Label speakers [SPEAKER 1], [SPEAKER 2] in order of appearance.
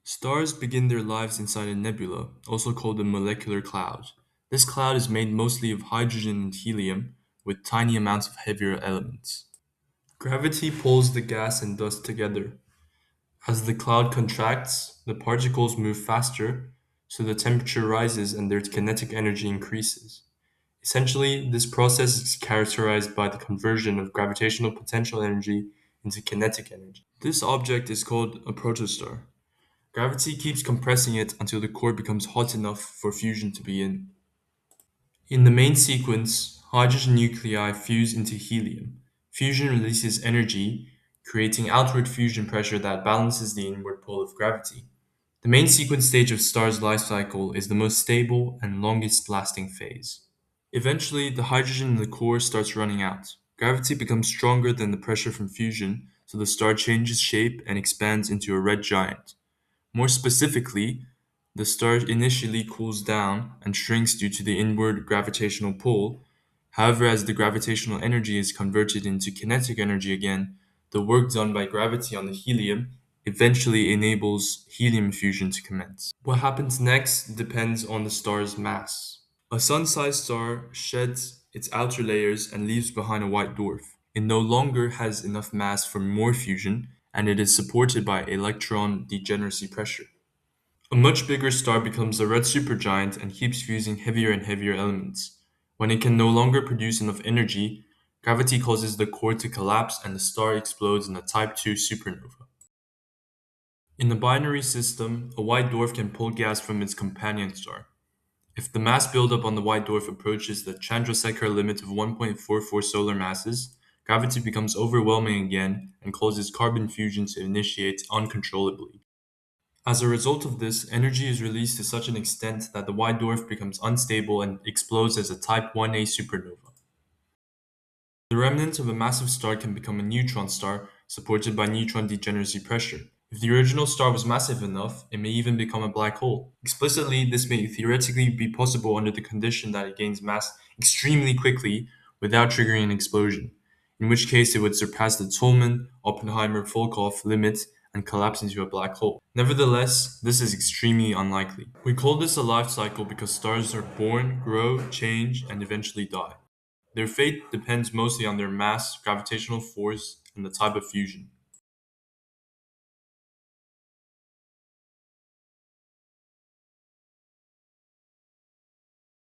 [SPEAKER 1] Stars begin their lives inside a nebula, also called a molecular cloud. This cloud is made mostly of hydrogen and helium, with tiny amounts of heavier elements. Gravity pulls the gas and dust together. As the cloud contracts, the particles move faster, so the temperature rises and their kinetic energy increases. Essentially, this process is characterized by the conversion of gravitational potential energy into kinetic energy. This object is called a protostar. Gravity keeps compressing it until the core becomes hot enough for fusion to begin. In the main sequence, hydrogen nuclei fuse into helium. Fusion releases energy, creating outward fusion pressure that balances the inward pull of gravity. The main sequence stage of star's life cycle is the most stable and longest lasting phase. Eventually, the hydrogen in the core starts running out. Gravity becomes stronger than the pressure from fusion, so the star changes shape and expands into a red giant. More specifically, the star initially cools down and shrinks due to the inward gravitational pull. However, as the gravitational energy is converted into kinetic energy again, the work done by gravity on the helium eventually enables helium fusion to commence. What happens next depends on the star's mass. A sun-sized star sheds its outer layers and leaves behind a white dwarf. It no longer has enough mass for more fusion, and it is supported by electron degeneracy pressure. A much bigger star becomes a red supergiant and keeps fusing heavier and heavier elements. When it can no longer produce enough energy, gravity causes the core to collapse and the star explodes in a Type II supernova. In the binary system, a white dwarf can pull gas from its companion star. If the mass buildup on the white dwarf approaches the Chandrasekhar limit of 1.44 solar masses, gravity becomes overwhelming again and causes carbon fusion to initiate uncontrollably. As a result of this, energy is released to such an extent that the white dwarf becomes unstable and explodes as a Type 1a supernova. The remnant of a massive star can become a neutron star supported by neutron degeneracy pressure. If the original star was massive enough, it may even become a black hole. Explicitly, this may theoretically be possible under the condition that it gains mass extremely quickly without triggering an explosion, in which case it would surpass the Tolman-Oppenheimer-Volkoff limit and collapse into a black hole. Nevertheless, this is extremely unlikely. We call this a life cycle because stars are born, grow, change, and eventually die. Their fate depends mostly on their mass, gravitational force, and the type of fusion.